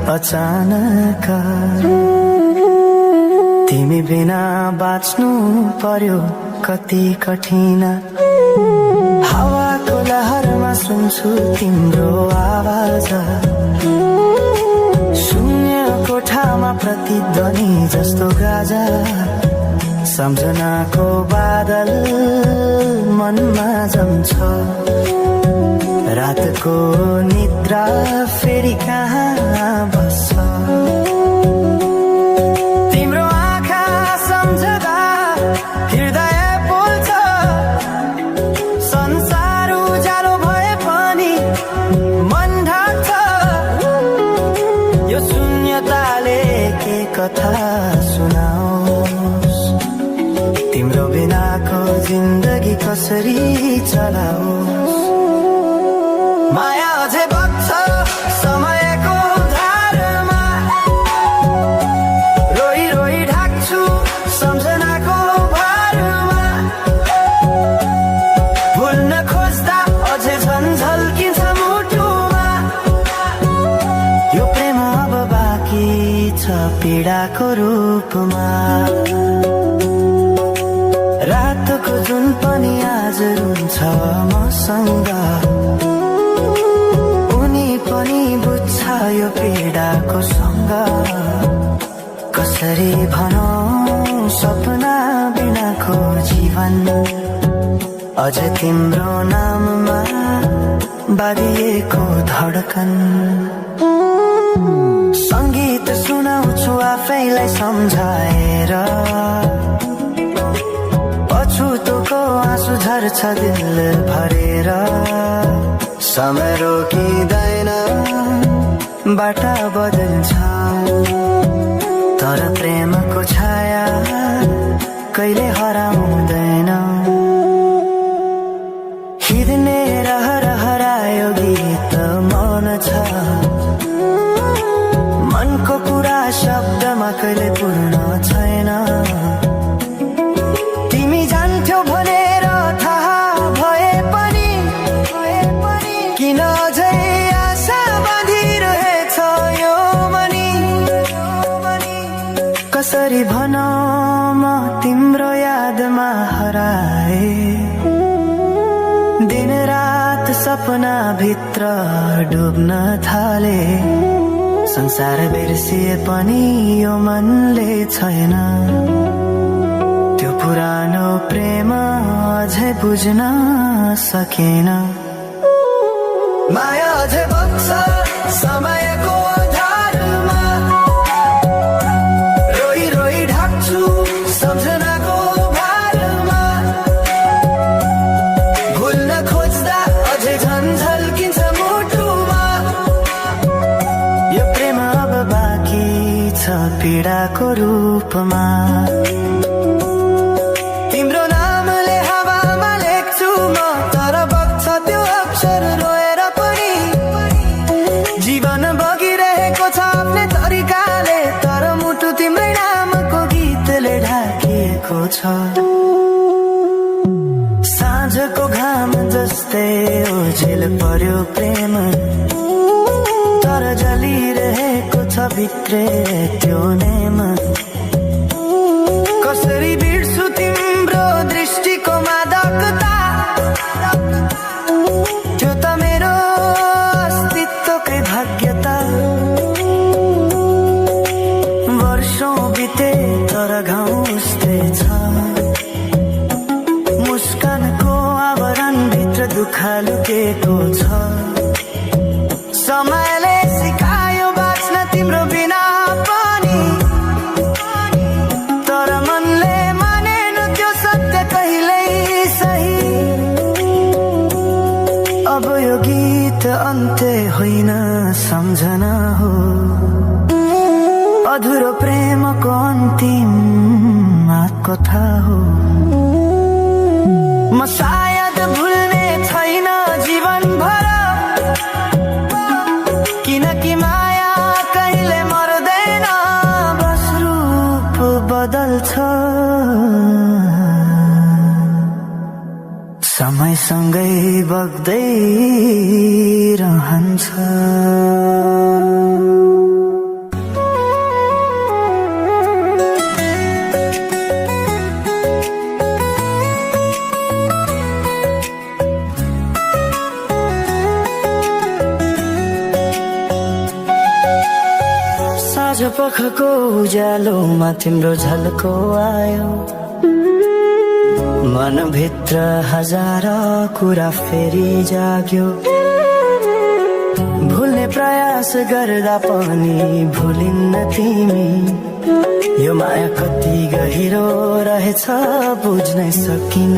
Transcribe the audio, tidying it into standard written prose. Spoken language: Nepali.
अचानक तिमी बिना बाँच्नु पर्यो कति कठिन। हावाको लहरमा सुन्छु तिम्रो आवाज, शून्य कोठामा प्रतिध्वनि जस्तो गाजा। सम्झनाको बादल मनमा जम्छ, रातको निद्रा फेरि कहाँ बस्छ। तिम्रो आँखा सम्झदा हृदय बोल्छ, संसार उज्यालो भए पनि मन ढाक्छ। यो शून्यताले के कथा सुनाओस्, तिम्रो बिनाको जिन्दगी कसरी चलाओस्। माया अझै बग्छ समयको धारमा, रोई रोई ढाक्छु सम्झनाको भारमा। भुल्न खोज्दा अझै झन्झल्किन्छ मुटुमा। यो प्रेम अब बाँकी छ पीडाको रूपमा। रातको जुन पनि आज रुन्छ मसँग, उनी पनि बुझ्छ यो पीडाको सँग। कसरी भनौं सपना बिनाको जीवन, अझ तिम्रो नाममा बाँधिएको धडकन। संगीत सुनाउँछु आफैलाई सम्झाएर, पछुतोको आँसु झर्छ दिल भरेर। समय रोकिँदैन बाटा बदल्छ, तर प्रेमको छाया कहिले हराउँदैन। हिँड्ने रहर हरायो गीत मौन छ, मनको कुरा शब्दमा कहिले पूर्ण छैन। तिमी जान्थ्यौ भनेर थाहा भए पनि किन अझै आशा बाँधिरहेछ यो मनी। कसरी भनौं म तिम्रो यादमा हराए, दिन रात सपना भित्र डुब्न थाले। संसार बिर्सिए पनि यो मनले छैन, त्यो पुरानो प्रेम अझै बुझ्न सकेन। माया अझै बग्छ समयको धारमा, रोई रोई ढाक्छु सम्झनाको भारमा। भुल्न खोज्दा अझै झन्झल्किन्छ मुटुमा। यो प्रेम अब बाँकी छ पीडाको रूपमा। तिम्रो नामले हावामा लेख्छु म, तर बग्छ त्यो अक्षर रोएर पनि। जीवन बगिरहेको छ आफ्नै तरिकाले, तर मुटु तिम्रै नामको गीतले ढाकिएको छ। साँझको घाम जस्तै ओझेल पर्यो प्रेम, तर जलिरहेको छ भित्रै त्यो नेम। कसरी बिर्सु तिम्रो दृष्टिको मादकता, त्यो त मेरो अस्तित्वकै भाग्यता। वर्षौं बिते तर घाउ उस्तै छ, मुस्कानको आवरण भित्र दुःख लुकेको छ। समयले सिकायो बाँच्न तिम्रो बिना पनि, तर मनले मानेन त्यो सत्य कहिल्यै सही। अब यो गीत अन्त्य होइन सम्झना हो, अधुरो प्रेमको अन्तिम कथा हो। म सायद भुल्ने छैन जीवन भर, किनकि माया कहिले मर्दैन, बस रूप बदल्छ। समयसँगै बग्दै रहन्छ। साँझ पखको उज्यालोमा तिम्रो झल्को आयो, मनभित्र हजार कुरा फेरि जाग्यो। भुल्ने प्रयास गर्दा पनि भुलिन्न तिमी, यो माया कति गहिरो रहेछ बुझ्नै सकिन।